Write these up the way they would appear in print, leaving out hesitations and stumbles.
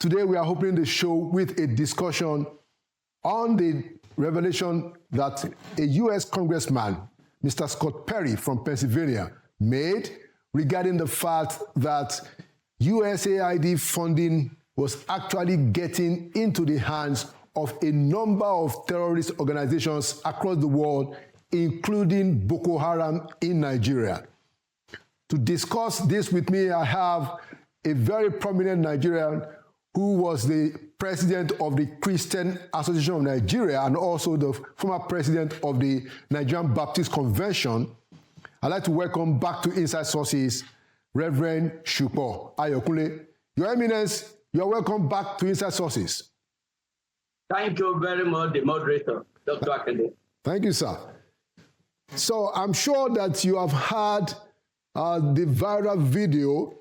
Today we are opening the show with a discussion on the revelation that a U.S. congressman, Mr. Scott Perry from Pennsylvania, made regarding the fact that USAID funding was actually getting into the hands of a number of terrorist organizations across the world, including Boko Haram in Nigeria. To discuss this with me, I have a very prominent Nigerian who was the president of the Christian Association of Nigeria and also the former president of the Nigerian Baptist Convention. I'd like to welcome back to Inside Sources, Reverend Shupo Ayokunle. Your Eminence, you are welcome back to Inside Sources. Thank you very much, the moderator, Dr. Akande. Thank you, sir. So I'm sure that you have had the viral video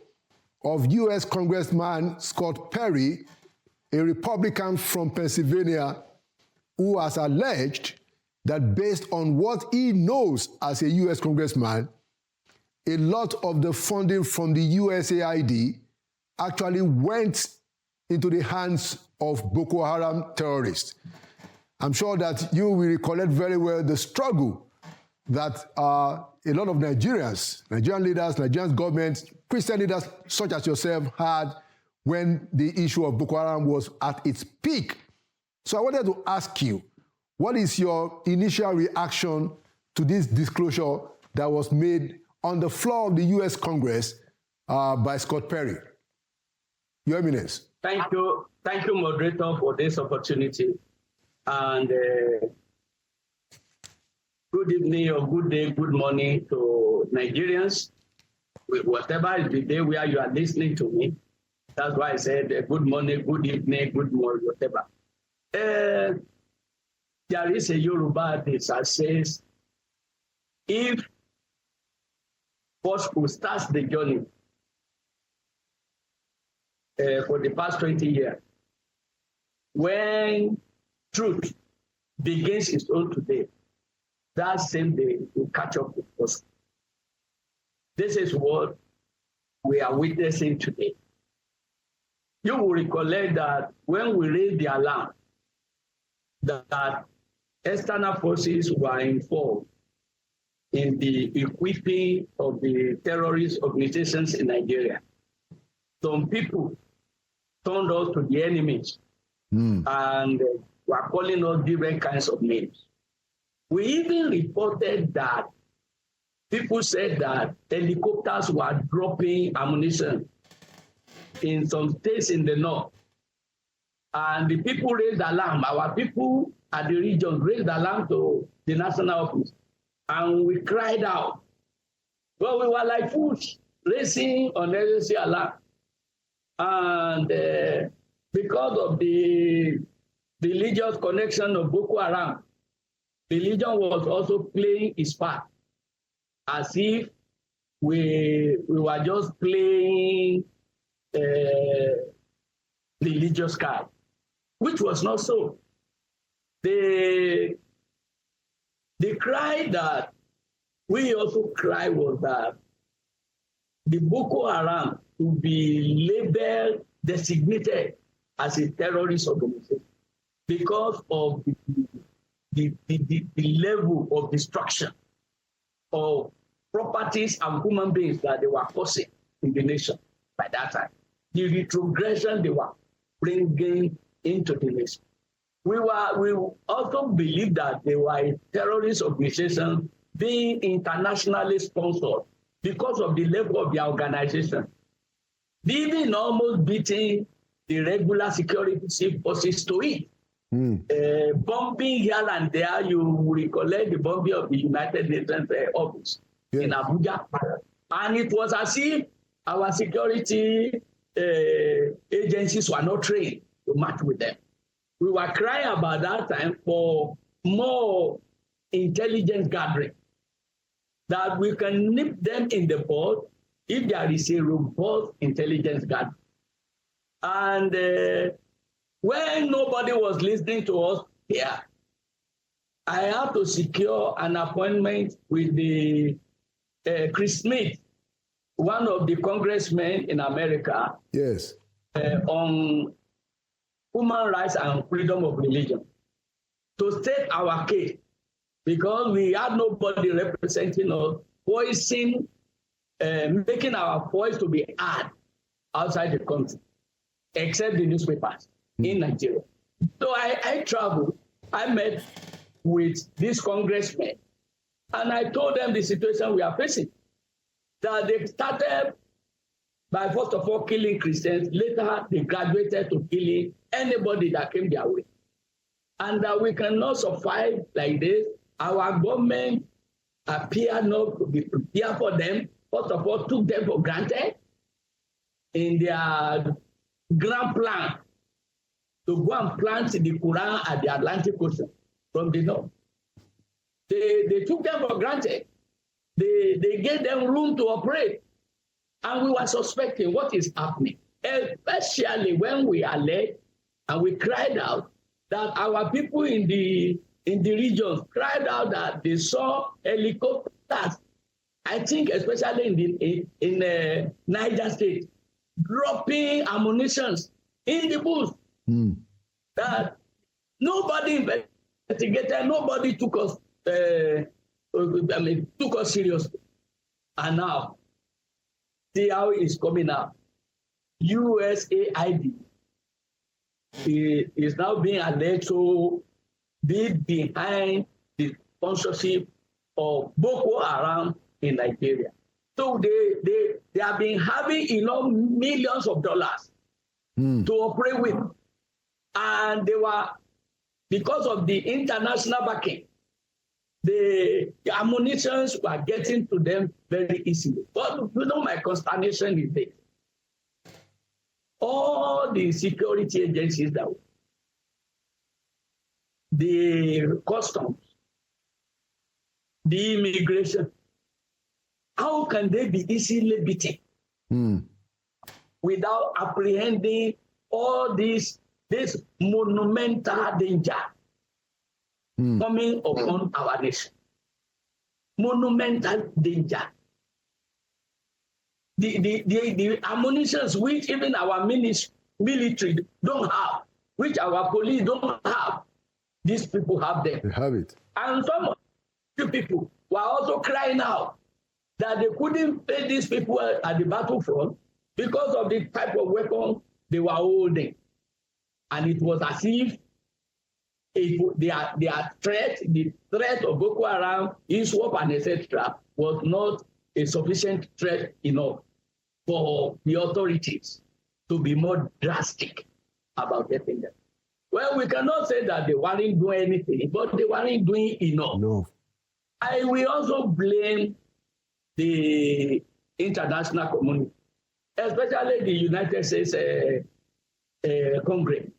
of U.S. Congressman Scott Perry, a Republican from Pennsylvania, who has alleged that based on what he knows as a U.S. congressman, a lot of the funding from the USAID actually went into the hands of Boko Haram terrorists. I'm sure that you will recollect very well the struggle that a lot of Nigerians, Nigerian leaders, Nigerian governments, Christian leaders such as yourself had when the issue of Boko Haram was at its peak. So I wanted to ask you, what is your initial reaction to this disclosure that was made on the floor of the U.S. Congress by Scott Perry? Your Eminence. Thank you, moderator, for this opportunity. And good evening or good day, good morning to Nigerians. Whatever is the day where you are listening to me, that's why I said good morning, good evening, good morning, whatever. There is a Yoruba that says, if gospel starts the journey for the past 20 years, when truth begins its own today, that same day will catch up with gospel. This is what we are witnessing today. You will recollect that when we raised the alarm that external forces were involved in the equipping of the terrorist organizations in Nigeria, some people turned us to the enemies and were calling us different kinds of names. We even reported that people said that helicopters were dropping ammunition in some states in the north. And the people raised alarm. Our people at the region raised alarm to the national office. And we cried out. Well, we were like fools, raising unnecessary alarm. And because of the religious connection of Boko Haram, religion was also playing its part, as if we were just playing religious card, which was not so. The cry that we also cried was that the Boko Haram to be labeled, designated as a terrorist organization because of the level of destruction of properties and human beings that they were causing in the nation by that time. The retrogression they were bringing into the nation. We also believed that they were a terrorist organization being internationally sponsored because of the level of their organization. Even almost beating the regular security forces to it. Bombing here and there, you recollect the bombing of the United Nations office in Abuja. And it was as if our security agencies were not trained to match with them. We were crying about that time for more intelligence gathering, that we can nip them in the bud if there is a robust intelligence gathering. And when nobody was listening to us here, I had to secure an appointment with the Chris Smith, one of the congressmen in America, yes, on human rights and freedom of religion to state our case, because we had nobody representing us, voicing, making our voice to be heard outside the country, except the newspapers in Nigeria. So I traveled, I met with these congressmen, and I told them the situation we are facing, that they started by first of all killing Christians, later they graduated to killing anybody that came their way. And that we cannot survive like this. Our government appear not to be prepared for them. First of all, took them for granted in their grand plan to go and plant the Quran at the Atlantic Ocean from the north. They took them for granted. They gave them room to operate. And we were suspecting what is happening, especially when we alleged and we cried out that our people in the regions cried out that they saw helicopters, I think especially in Niger State, dropping ammunition in the bush. That nobody investigated, nobody took us seriously. And now, see how it's coming out. USAID is now being alleged to be behind the sponsorship of Boko Haram in Nigeria. So they have been having millions of dollars to operate with. And they were, because of the international backing, the ammunitions were getting to them very easily. But my consternation is this. All the security agencies, the customs, the immigration, how can they be easily beaten without apprehending all this monumental danger coming upon our nation? Monumental danger. The ammunitions which even our military don't have, which our police don't have, these people have them. They have it. And some of the people were also crying out that they couldn't pay these people at the battlefront because of the type of weapon they were holding. And it was as if their threat, the threat of Boko Haram, ISWAP, and etc., was not a sufficient threat enough for the authorities to be more drastic about getting them. Well, we cannot say that they weren't doing anything, but they weren't doing enough. No. I will also blame the international community, especially the United States Congress.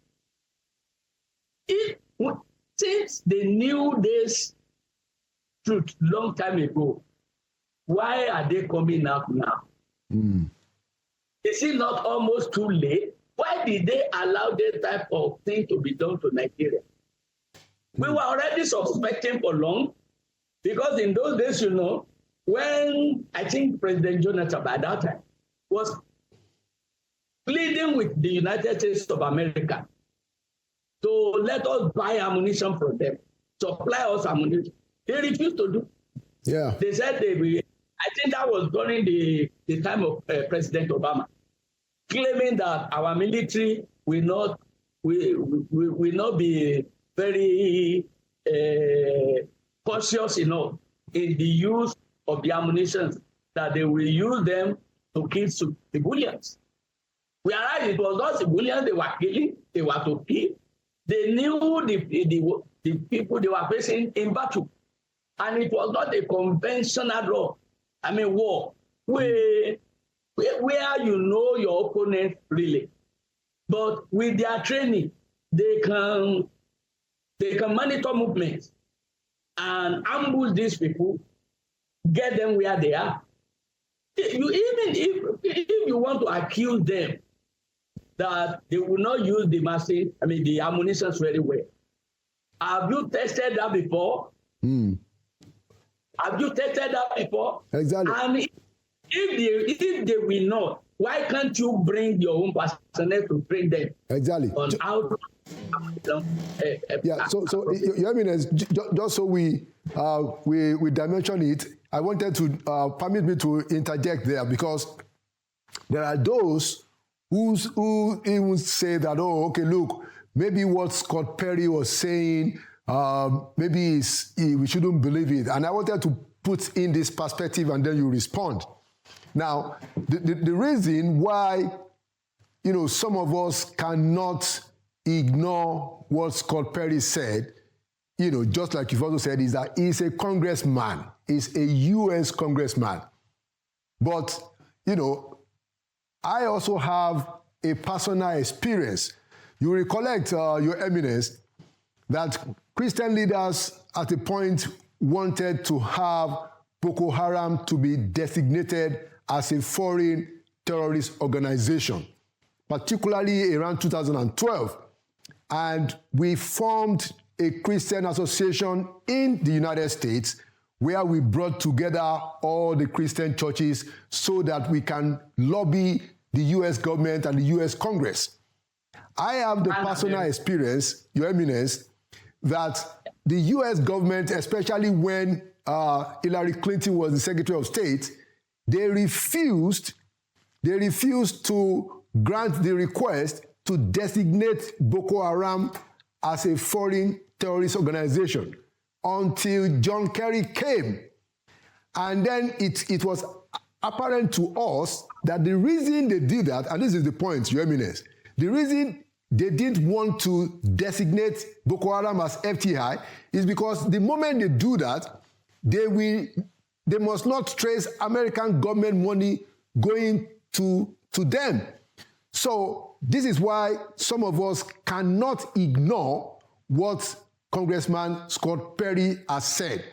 Since they knew this truth long time ago, why are they coming out now? Is it not almost too late? Why did they allow this type of thing to be done to Nigeria? We were already suspecting for long, because in those days, when I think President Jonathan by that time was pleading with the United States of America to let us buy ammunition from them, supply us ammunition. They refused to do. Yeah. They said they will. I think that was during the time of President Obama, claiming that our military will not be very cautious enough in the use of the ammunition, that they will use them to kill civilians. Whereas it was not civilians they were killing, they were to kill. They knew the people they were facing in battle. And it was not a conventional war, where you know your opponent really. But with their training, they can monitor movements and ambush these people, get them where they are. Even if you want to accuse them that they will not use the ammunition very well, have you tested that before? Have you tested that before? Exactly. And if they will not, Why can't you bring your own personnel to train them? Exactly. On how to yeah. So, Your Eminence, just so we dimension it, I wanted to permit me to interject there, because there are those who even say that, oh, okay, look, maybe what Scott Perry was saying, maybe we shouldn't believe it. And I wanted to put in this perspective, and then you respond. Now, the reason why, some of us cannot ignore what Scott Perry said, just like you've also said, is that he's a congressman, he's a U.S. congressman. But, I also have a personal experience. You recollect, Your Eminence, that Christian leaders at a point wanted to have Boko Haram to be designated as a foreign terrorist organization, particularly around 2012. And we formed a Christian association in the United States where we brought together all the Christian churches so that we can lobby the U.S. government and the U.S. Congress. I have the personal experience, Your Eminence, that the U.S. government, especially when Hillary Clinton was the Secretary of State, they refused to grant the request to designate Boko Haram as a foreign terrorist organization until John Kerry came. And then it was apparent to us that the reason they did that, and this is the point, Your Eminence, the reason they didn't want to designate Boko Haram as FTI is because the moment they do that, they must not trace American government money going to them. So this is why some of us cannot ignore what Congressman Scott Perry has said.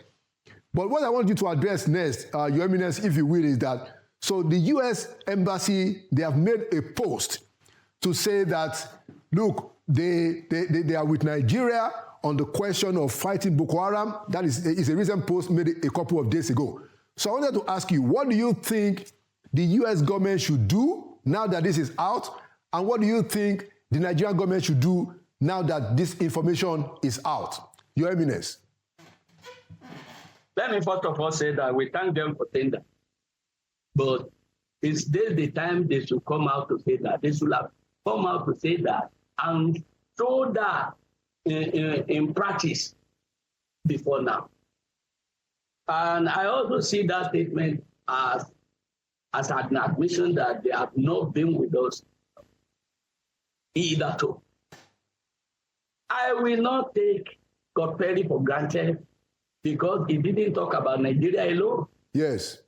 But what I want you to address next, Your Eminence, if you will, is that, so the U.S. Embassy, they have made a post to say that, look, they are with Nigeria on the question of fighting Boko Haram. That is a recent post made a couple of days ago. So I wanted to ask you, what do you think the U.S. government should do now that this is out? And what do you think the Nigerian government should do now that this information is out? Your Eminence. Let me first of all say that we thank them for saying that. But is this the time they should come out to say that? They should have come out to say that and show that in practice before now. And I also see that statement as an admission that they have not been with us either too. I will not take Scott Perry for granted because he didn't talk about Nigeria alone. Yes.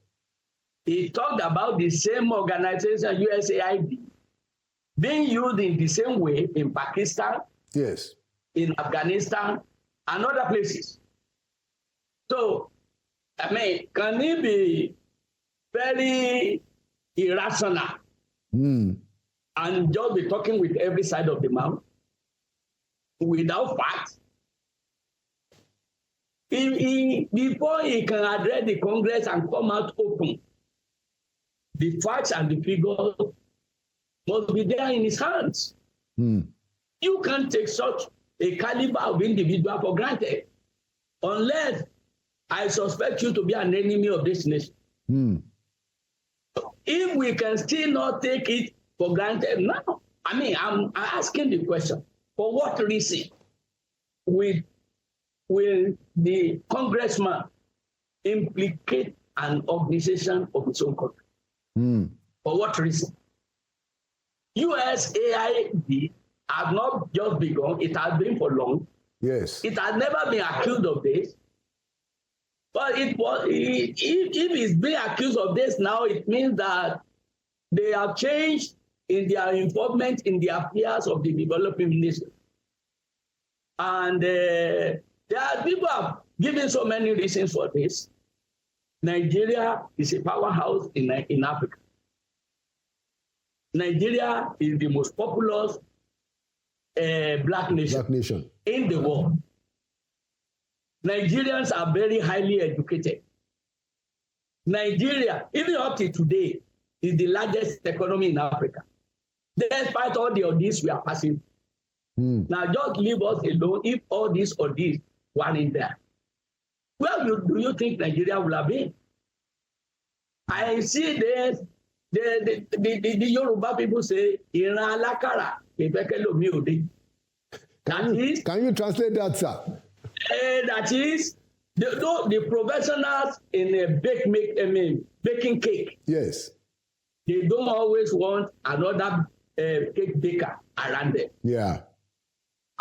He talked about the same organization, USAID, being used in the same way in Pakistan, yes, in Afghanistan, and other places. So, I mean, can he be very irrational and just be talking with every side of the mouth without facts? Before he can address the Congress and come out open, the facts and the figures must be there in his hands. You can't take such a caliber of individual for granted unless I suspect you to be an enemy of this nation. If we can still not take it for granted now, I mean, I'm asking the question, for what reason will the congressman implicate an organization of its own country? For what reason? USAID has not just begun, it has been for long. Yes. It has never been accused of this. But if it's being accused of this now, it means that they have changed in their involvement in the affairs of the developing nation. And there are people have given so many reasons for this. Nigeria is a powerhouse in Africa. Nigeria is the most populous black nation in the world. Nigerians are very highly educated. Nigeria, even up to today, is the largest economy in Africa. Despite all the audits we are passing. Now just leave us alone if all this audits were in there. Where do you think Nigeria will have been? I see this, the Yoruba people say, Iran alakara, Can you translate that, sir? That is, the professionals in baking cake. Yes. They don't always want another cake baker around them. Yeah.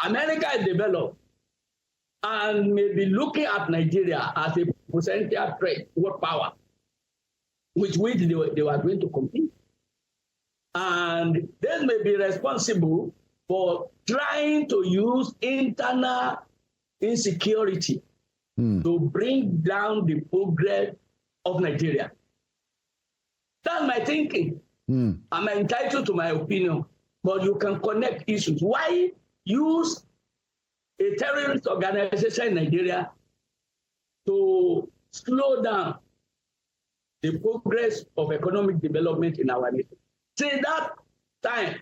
America is developed and may be looking at Nigeria as a potential threat, world power, with which they were going to compete. And they may be responsible for trying to use internal insecurity to bring down the progress of Nigeria. That's my thinking. I'm entitled to my opinion, but you can connect issues. Why use a terrorist organization in Nigeria to slow down the progress of economic development in our nation? Since that time,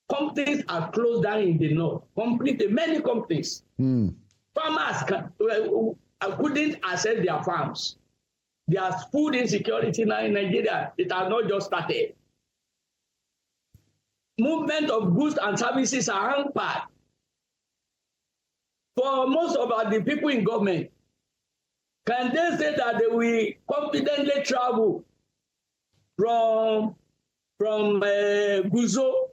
companies are closed down in the north. Many companies. Farmers couldn't access their farms. There's food insecurity now in Nigeria. It has not just started. Movement of goods and services are hampered. For most of the people in government, can they say that they will confidently travel from Guzo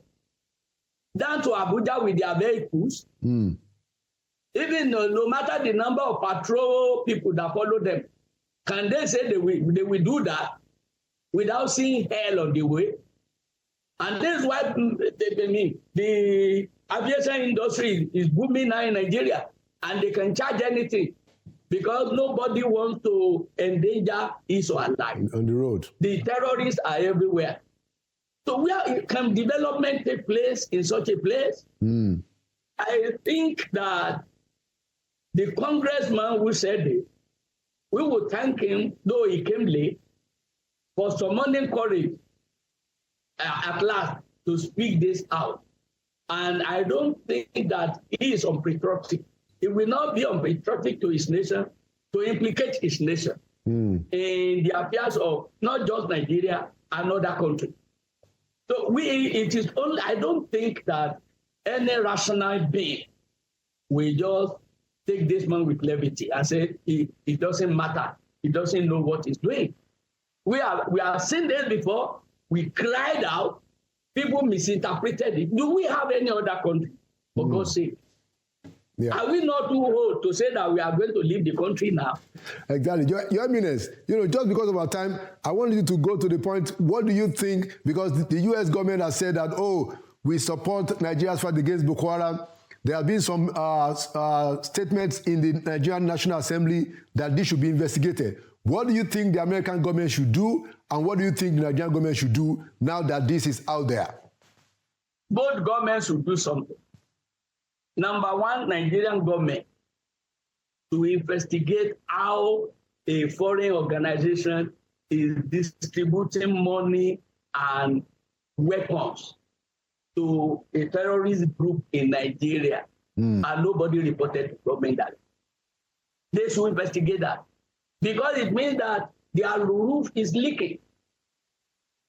down to Abuja with their vehicles? Even no matter the number of patrol people that follow them, can they say they will do that without seeing hell on the way? And this is why the aviation industry is booming now in Nigeria, and they can charge anything because nobody wants to endanger his or her life. On the road. The terrorists are everywhere. So where can development take place in such a place? I think that the congressman who said it, we will thank him, though he came late, for summoning courage at last to speak this out. And I don't think that he is unpatriotic. He will not be unpatriotic to his nation, to implicate his nation in the affairs of not just Nigeria, another country. So I don't think that any rational being will just take this man with levity and say it doesn't matter. He doesn't know what he's doing. We have seen this before. We cried out. People misinterpreted it. Do we have any other country, for God's sake? Yeah. Are we not too old to say that we are going to leave the country now? Exactly. Your Eminence, just because of our time, I want you to go to the point. What do you think? Because the U.S. government has said that, we support Nigeria's fight against Boko Haram. There have been some statements in the Nigerian National Assembly that this should be investigated. What do you think the American government should do, and what do you think the Nigerian government should do now that this is out there? Both governments should do something. Number one, Nigerian government to investigate how a foreign organization is distributing money and weapons to a terrorist group in Nigeria, and nobody reported to government that. They should investigate that, because it means that their roof is leaking.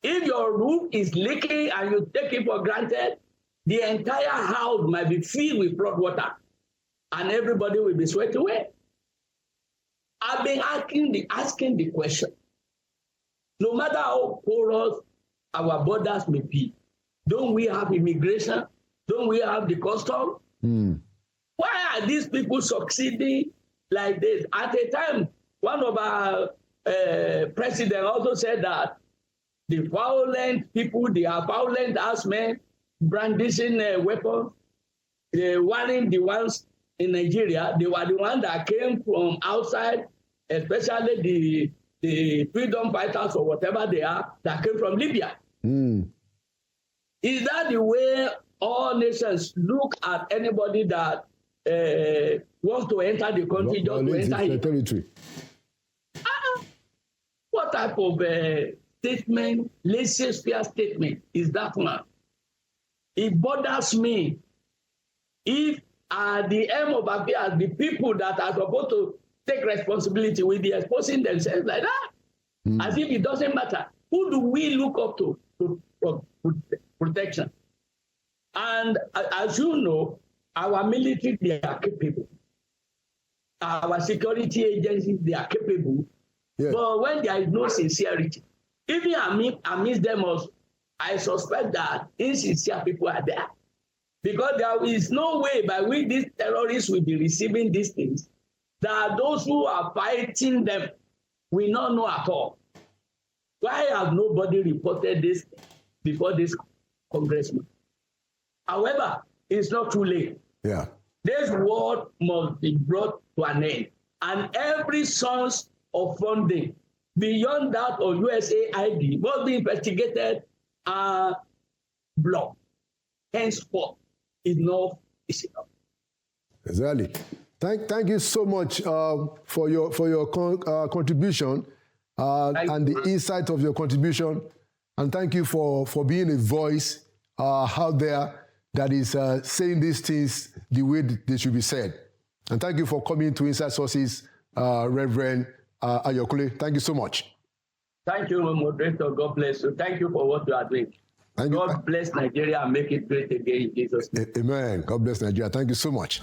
If your roof is leaking and you take it for granted, the entire house might be filled with flood water, and everybody will be swept away. I've been asking the question. No matter how porous our borders may be, don't we have immigration? Don't we have the custom? Why are these people succeeding like this? At a time, one of our presidents also said that the violent people, they are violent as men, brandishing weapons. They weren't the ones in Nigeria. They were the ones that came from outside, especially the freedom fighters or whatever they are, that came from Libya. Is that the way all nations look at anybody that wants to enter the country, just to enter it? Territory. What type of statement, laissez-faire statement, is that one. It bothers me if at the end of affairs, the people that are supposed to take responsibility will be exposing themselves like that, as if it doesn't matter. Who do we look up to for protection? And as you know, our military, they are capable. Our security agencies, they are capable. Yeah. But when there is no sincerity, even amidst them also, I suspect that insincere people are there. Because there is no way by which these terrorists will be receiving these things, that those who are fighting them will not know at all. Why has nobody reported this before this congressman? However, it's not too late. Yeah. This war must be brought to an end. And every source of funding beyond that of USAID must be investigated and blocked. Henceforth, enough is enough. Exactly. Thank you so much for your contribution and the insight of your contribution. And thank you for being a voice out there that is saying these things the way they should be said. And thank you for coming to Inside Sources, Reverend Ayokule. Thank you so much. Thank you, moderator. God bless you. Thank you for what you are doing. God bless Nigeria and make it great again in Jesus' name. Amen. God bless Nigeria. Thank you so much.